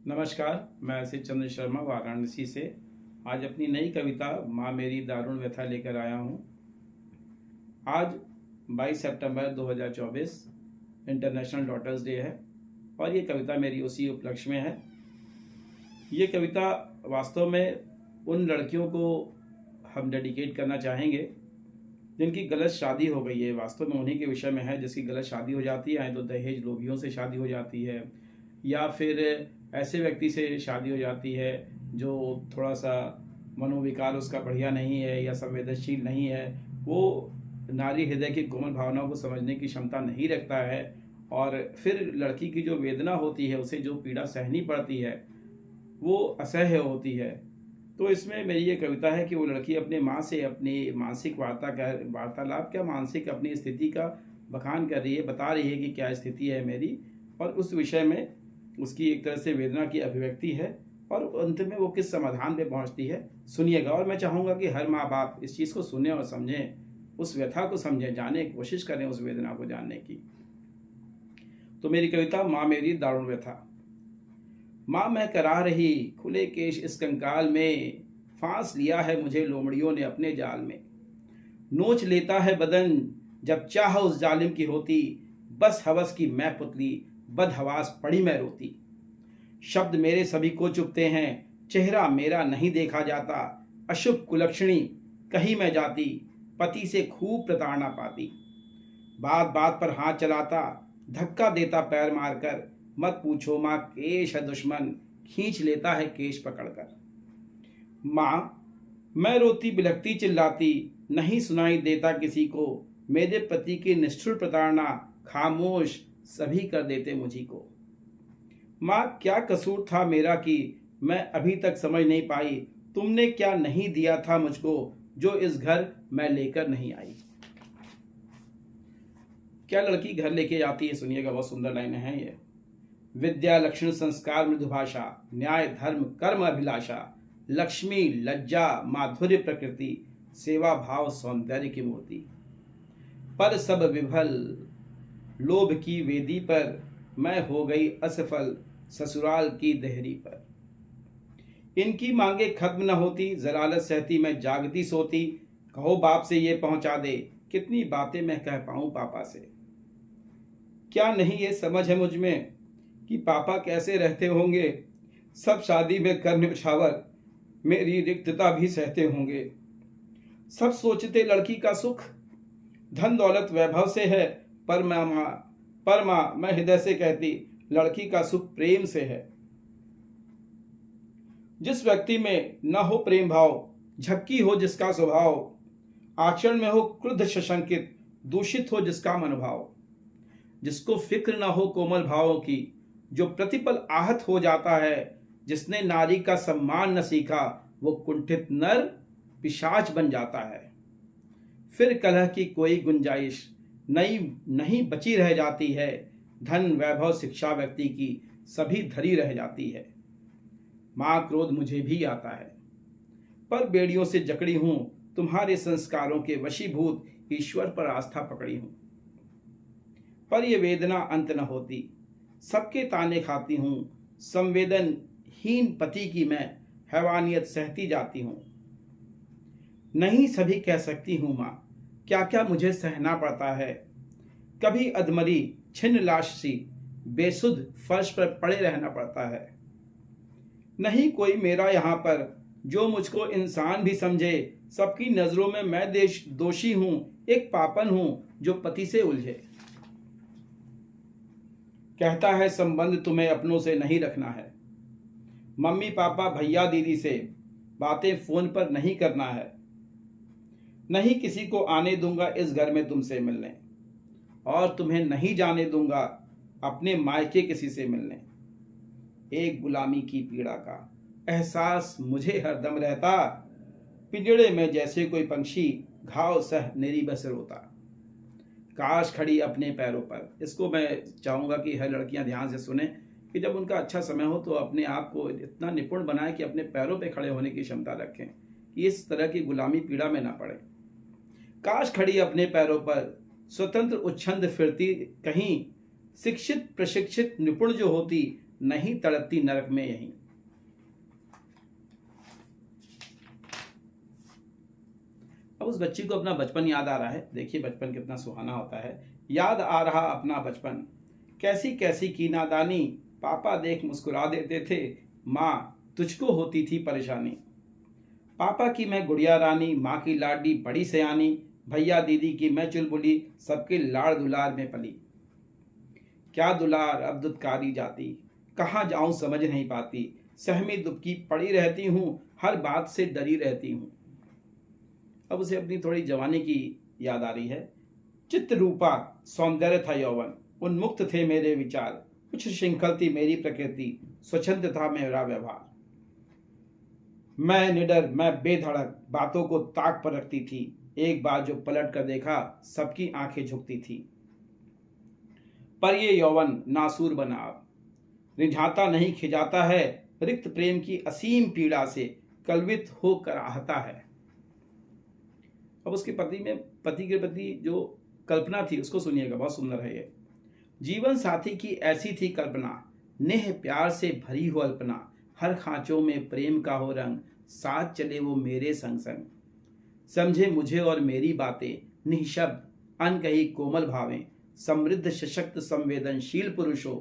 नमस्कार, मैं असित चंद्र शर्मा वाराणसी से आज अपनी नई कविता माँ मेरी दारुण व्यथा लेकर आया हूँ। आज 22 सितंबर 2024 इंटरनेशनल डॉटर्स डे है और ये कविता मेरी उसी उपलक्ष्य में है। ये कविता वास्तव में उन लड़कियों को हम डेडिकेट करना चाहेंगे जिनकी गलत शादी हो गई है। वास्तव में उन्हीं के विषय में है जिसकी गलत शादी हो जाती है, तो दहेज लोभियों से शादी हो जाती है या फिर ऐसे व्यक्ति से शादी हो जाती है जो थोड़ा सा मनोविकार उसका बढ़िया नहीं है या संवेदनशील नहीं है। वो नारी हृदय की कोमल भावनाओं को समझने की क्षमता नहीं रखता है और फिर लड़की की जो वेदना होती है, उसे जो पीड़ा सहनी पड़ती है, वो असह्य होती है। तो इसमें मेरी ये कविता है कि वो लड़की अपने माँ से अपनी मानसिक वार्तालाप क्या मानसिक अपनी स्थिति का बखान कर रही है, बता रही है कि क्या स्थिति है मेरी, और उस विषय में उसकी एक तरह से वेदना की अभिव्यक्ति है और अंत में वो किस समाधान पे पहुंचती है, सुनिएगा। और मैं चाहूँगा कि हर माँ बाप इस चीज़ को सुने और समझें, उस व्यथा को समझें, जाने की कोशिश करें उस वेदना को जानने की। तो मेरी कविता माँ मेरी दारुण व्यथा। माँ मैं करा रही खुले केश इस कंकाल में, फांस लिया है मुझे लोमड़ियों ने अपने जाल में। नोच लेता है बदन जब चाह उस जालिम की होती, बस हवस की मैं पुतली बदहवास पड़ी मैं रोती। शब्द मेरे सभी को चुभते हैं, चेहरा मेरा नहीं देखा जाता, अशुभ कुलक्षणी कहीं मैं जाती, पति से खूब प्रताड़ना पाती। बात बात पर हाथ चलाता, धक्का देता पैर मारकर, मत पूछो माँ केश है दुश्मन, खींच लेता है केश पकड़कर। माँ मैं रोती बिलखती चिल्लाती, नहीं सुनाई देता किसी को, मेरे पति की निष्ठुर प्रताड़ना खामोश सभी कर देते मुझी को। माँ क्या कसूर था मेरा कि मैं अभी तक समझ नहीं पाई, तुमने क्या नहीं दिया था मुझको जो इस घर मैं लेकर नहीं आई। क्या लड़की घर लेके जाती है, सुनिएगा, बहुत सुंदर लाइन है ये। विद्या लक्षण संस्कार मृदु भाषा, न्याय धर्म कर्म अभिलाषा, लक्ष्मी लज्जा माधुर्य प्रकृति, सेवा भाव सौंदर्य की मूर्ति। पर सब विफल लोभ की वेदी पर, मैं हो गई असफल ससुराल की देहरी पर। इनकी मांगे खत्म न होती, जलालत सहती मैं जागती सोती, कहो बाप से ये पहुंचा दे, कितनी बातें मैं कह पाऊं पापा से। क्या नहीं ये समझ है मुझ में कि पापा कैसे रहते होंगे, सब शादी में कर न्यौछावर मेरी रिक्तता भी सहते होंगे। सब सोचते लड़की का सुख धन दौलत वैभव से है, पर माँ मैं हृदय से कहती लड़की का सुख प्रेम से है। जिस व्यक्ति में न हो प्रेम भाव, झक्की हो जिसका स्वभाव, आचरण में हो क्रुद्ध सशंकित, दूषित हो जिसका मनोभाव, जिसको फिक्र न हो कोमल भावों की, जो प्रतिपल आहत हो जाता है, जिसने नारी का सम्मान न सीखा, वो कुंठित नर पिशाच बन जाता है। फिर कलह की कोई गुंजाइश नहीं बची रह जाती है, धन वैभव शिक्षा व्यक्ति की सभी धरी रह जाती है। माँ क्रोध मुझे भी आता है, पर बेड़ियों से जकड़ी हूं, तुम्हारे संस्कारों के वशीभूत ईश्वर पर आस्था पकड़ी हूं। पर यह वेदना अंत न होती, सबके ताने खाती हूं, संवेदनहीन पति की मैं हैवानियत सहती जाती हूं। नहीं सभी कह सकती हूं माँ, क्या क्या मुझे सहना पड़ता है। कभी अधमरी छिन्न लाश सी बेसुध फर्श पर पड़े रहना पड़ता है। नहीं कोई मेरा यहाँ पर जो मुझको इंसान भी समझे, सबकी नजरों में मैं दोषी हूं, एक पापन हूं जो पति से उलझे। कहता है संबंध तुम्हें अपनों से नहीं रखना है, मम्मी पापा भैया दीदी से बातें फोन पर नहीं करना है। नहीं किसी को आने दूंगा इस घर में तुमसे मिलने, और तुम्हें नहीं जाने दूंगा अपने मायके किसी से मिलने। एक गुलामी की पीड़ा का एहसास मुझे हरदम रहता, पिंजड़े में जैसे कोई पंछी घाव सह निरी बस रोता। काश खड़ी अपने पैरों पर। इसको मैं चाहूँगा कि हर लड़कियां ध्यान से सुने कि जब उनका अच्छा समय हो तो अपने आप को इतना निपुण बनाए कि अपने पैरों पे खड़े होने की क्षमता रखें, कि इस तरह की गुलामी पीड़ा में ना पड़े। काश खड़ी अपने पैरों पर स्वतंत्र उच्छंद फिरती कहीं, शिक्षित प्रशिक्षित निपुण जो होती, नहीं तड़पती नरक में यहीं। अब उस बच्ची को अपना बचपन याद आ रहा है। देखिए बचपन कितना सुहाना होता है। याद आ रहा अपना बचपन, कैसी कैसी की नादानी, पापा देख मुस्कुरा देते थे, माँ तुझको होती थी परेशानी। पापा की मैं गुड़िया रानी, माँ की लाडी बड़ी सयानी, भैया दीदी की मैं चुलबुली, सबके लाड़ दुलार में पली। क्या दुलार अब दुत्कारी जाती, कहाँ जाऊं समझ नहीं पाती, सहमी दुबकी पड़ी रहती हूँ, हर बात से डरी रहती हूँ। अब उसे अपनी थोड़ी जवानी की याद आ रही है। चित्त रूपा सौंदर्य था यौवन, उन्मुक्त थे मेरे विचार, कुछ श्रृंखल थी मेरी प्रकृति, स्वच्छंद था मेरा व्यवहार। मैं निडर, मैं बेधड़क, बातों को ताक पर रखती थी, एक बार जो पलट कर देखा सबकी आंखें झुकती थी। पर ये यौवन नासूर बना अब, रिझाता नहीं खिजाता है, रिक्त प्रेम की असीम पीड़ा से कलवित होकर आहता है। अब उसके पति के प्रति जो कल्पना थी उसको सुनिएगा, बहुत सुंदर है ये। जीवन साथी की ऐसी थी कल्पना, नेह प्यार से भरी हो अल्पना, हर खांचों में प्रेम का हो रंग, साथ चले वो मेरे संग संग। समझे मुझे और मेरी बातें, निःशब्द अनकही कोमल भावें, समृद्ध सशक्त संवेदनशील पुरुष हो,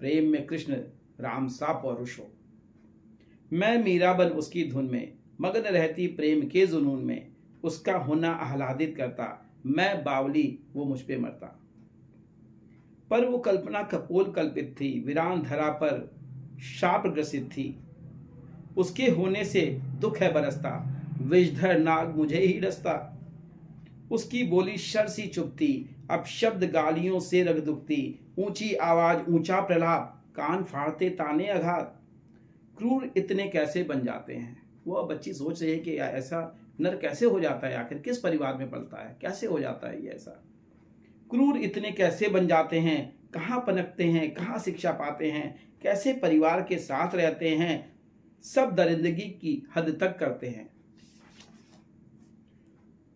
प्रेम में कृष्ण राम सा पौरुष हो। मैं मीरा बन उसकी धुन में, मग्न रहती प्रेम के जुनून में, उसका होना आह्लादित करता, मैं बावली वो मुझ पे मरता। पर वो कल्पना कपोल कल्पित थी, वीरान धरा पर शाप ग्रसित थी, उसके होने से दुख है बरसता, विषधर नाग मुझे ही डसता। उसकी बोली शर सी चुभती, अब शब्द गालियों से रग दुखती, ऊंची आवाज ऊंचा प्रलाप, कान फाड़ते ताने अघात। क्रूर इतने कैसे बन जाते हैं। वो बच्ची सोच रही है कि ऐसा नर कैसे हो जाता है, आखिर किस परिवार में पलता है, कैसे हो जाता है ये ऐसा। क्रूर इतने कैसे बन जाते हैं, कहाँ पनपते हैं, कहाँ शिक्षा पाते हैं, कैसे परिवार के साथ रहते हैं, सब दरिंदगी की हद तक करते हैं।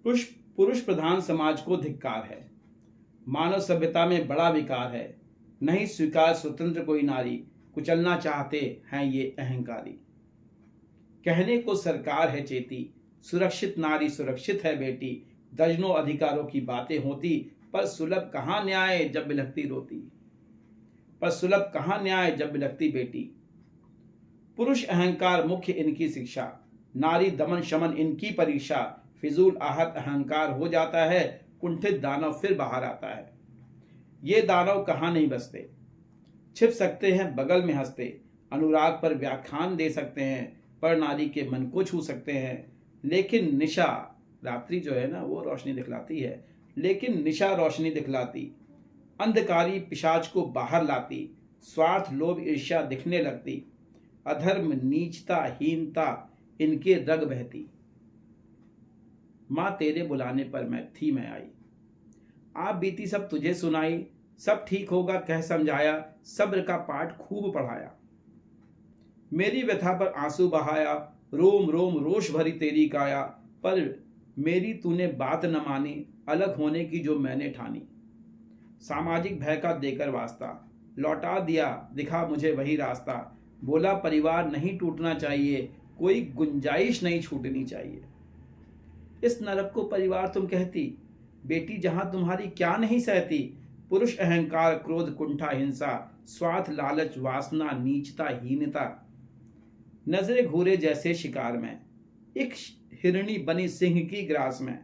पुरुष प्रधान समाज को धिक्कार है, मानव सभ्यता में बड़ा विकार है, नहीं स्वीकार स्वतंत्र कोई नारी, कुचलना चाहते हैं ये अहंकारी। कहने को सरकार है चेती, सुरक्षित नारी सुरक्षित है बेटी, दर्जनों अधिकारों की बातें होती, पर सुलभ कहाँ न्याय जब बिलखती रोती, पर सुलभ कहाँ न्याय जब बिलखती बेटी। पुरुष अहंकार मुख्य इनकी शिक्षा, नारी दमन शमन इनकी परीक्षा, फिजूल आहत अहंकार हो जाता है, कुंठित दानव फिर बाहर आता है। ये दानव कहाँ नहीं बसते, छिप सकते हैं बगल में हंसते, अनुराग पर व्याख्यान दे सकते हैं, पर नारी के मन को छू सकते हैं। लेकिन निशा, रात्रि जो है ना वो रोशनी दिखलाती है, लेकिन निशा रोशनी दिखलाती, अंधकारी पिशाच को बाहर लाती, स्वार्थ लोभ ईर्ष्या दिखने लगती, अधर्म नीचता हीनता इनके रग बहती। माँ तेरे बुलाने पर मैं आई, आप बीती सब तुझे सुनाई, सब ठीक होगा कह समझाया, सब्र का पाठ खूब पढ़ाया। मेरी व्यथा पर आंसू बहाया, रोम रोम रोष भरी तेरी काया, पर मेरी तूने बात न मानी, अलग होने की जो मैंने ठानी। सामाजिक भय का देकर वास्ता, लौटा दिया दिखा मुझे वही रास्ता, बोला परिवार नहीं टूटना चाहिए, कोई गुंजाइश नहीं छूटनी चाहिए। इस नरक को परिवार तुम कहती, बेटी जहां तुम्हारी क्या नहीं सहती। पुरुष अहंकार क्रोध कुंठा हिंसा, स्वार्थ लालच वासना नीचता हीनता, नजरे घूरे जैसे शिकार में, एक हिरणी बनी सिंह की ग्रास में,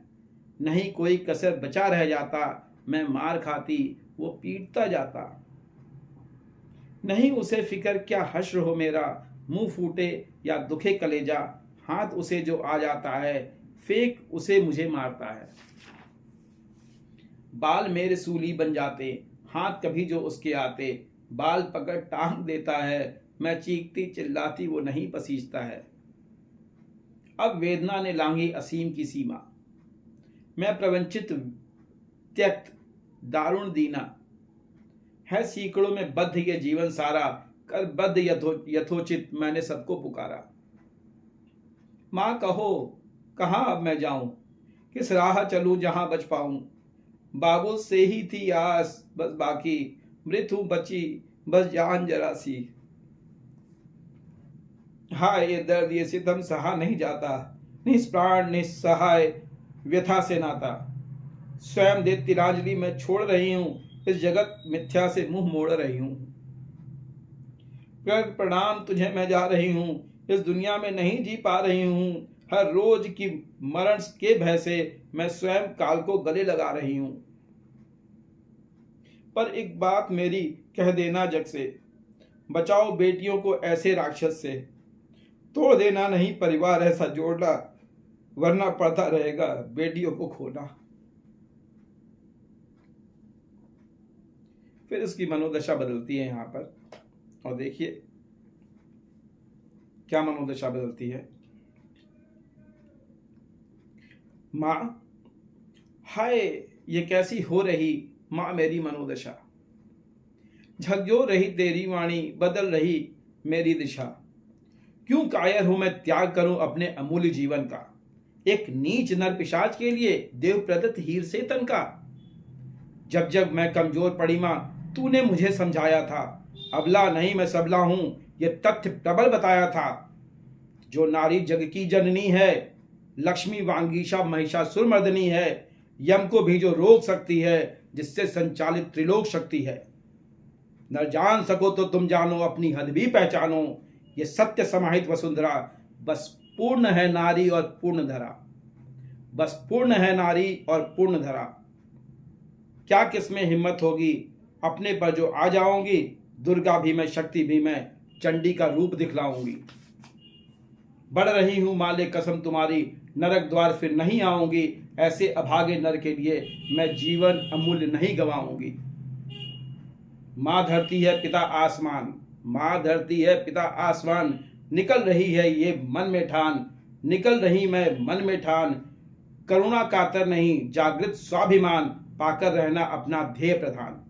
नहीं कोई कसर बचा रह जाता, मैं मार खाती वो पीटता जाता। नहीं उसे फिक्र क्या हश्र हो मेरा, मुंह फूटे या दुखे कलेजा, हाथ उसे जो आ जाता है, फेंक उसे मुझे मारता है। बाल मेरे सूली बन जाते, हाथ कभी जो उसके आते, बाल पकड़ टांग देता है, मैं चीखती चिल्लाती वो नहीं पसीजता है। अब वेदना ने लांघी असीम की सीमा, मैं प्रवंचित त्यक्त दारुण दीना, है सीकड़ों में बद्ध ये जीवन सारा, कर बद्ध यथोचित मैंने सबको पुकारा। माँ कहो कहाँ अब मैं जाऊं, किस राह चलूं जहां बच पाऊं, बाबुल से ही थी आस बस बाकी, मृत्यु बची बस जान जरा सी। हाय ये दर्द ये सितम सहा नहीं जाता, निष्प्राण निस्सहाय व्यथा से नाता। स्वयं दे तिलांजलि मैं छोड़ रही हूं, इस जगत मिथ्या से मुंह मोड़ रही हूं। प्रणाम तुझे मैं जा रही हूं, इस दुनिया में नहीं जी पा रही हूं। हर रोज की मरण के भय से मैं स्वयं काल को गले लगा रही हूं। पर एक बात मेरी कह देना जग से, बचाओ बेटियों को ऐसे राक्षस से। तोड़ देना नहीं परिवार ऐसा जोड़ना, वरना पड़ता रहेगा बेटियों को खोना। फिर उसकी मनोदशा बदलती है यहाँ पर, और देखिए क्या मनोदशा बदलती है। मां, हाय ये कैसी हो रही मां मेरी मनोदशा। झकझोर रही तेरी वाणी, बदल रही मेरी दिशा। क्यों कायर हूं मैं त्याग करूं अपने अमूल्य जीवन का, एक नीच नर पिशाच के लिए देव प्रदत्त हीर से तन का। जब जब मैं कमजोर पड़ी मां, तूने मुझे समझाया था, अबला नहीं मैं सबला हूं ये तथ्य प्रबल बताया था। जो नारी जग की जननी है, लक्ष्मी वांगीशा महिषासुर मर्दनी है। यम को भी जो रोक सकती है, जिससे संचालित त्रिलोक शक्ति है। न जान सको तो तुम जानो, अपनी हद भी पहचानो। ये सत्य समाहित वसुंधरा, बस पूर्ण है नारी और पूर्ण धरा। बस पूर्ण है नारी और पूर्ण धरा। क्या किसमें हिम्मत होगी अपने पर जो आ जाऊंगी। दुर्गा भी मैं, शक्ति भी मैं, चंडी का रूप दिखलाऊंगी। बढ़ रही हूं माले कसम तुम्हारी, नरक द्वार फिर नहीं आऊंगी। ऐसे अभागे नर के लिए मैं जीवन अमूल्य नहीं गवाऊंगी। मां धरती है पिता आसमान, मां धरती है पिता आसमान। निकल रही है ये मन में ठान, निकल रही मैं मन में ठान। करुणा कातर नहीं जागृत स्वाभिमान, पाकर रहना अपना ध्येय प्रधान।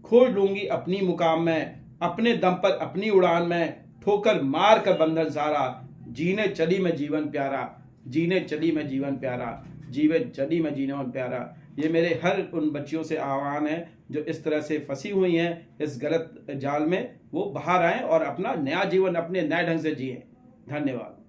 खोज लूंगी अपनी मुकाम में, अपने दम पर अपनी उड़ान में। ठोकर मार कर बंधन सारा, जीने चली मैं जीवन प्यारा। जीने चली मैं जीवन प्यारा, जीवन चली मैं जीवन प्यारा। ये मेरे हर उन बच्चियों से आह्वान है जो इस तरह से फंसी हुई हैं इस गलत जाल में, वो बाहर आएं और अपना नया जीवन अपने नए ढंग से जिएं। धन्यवाद।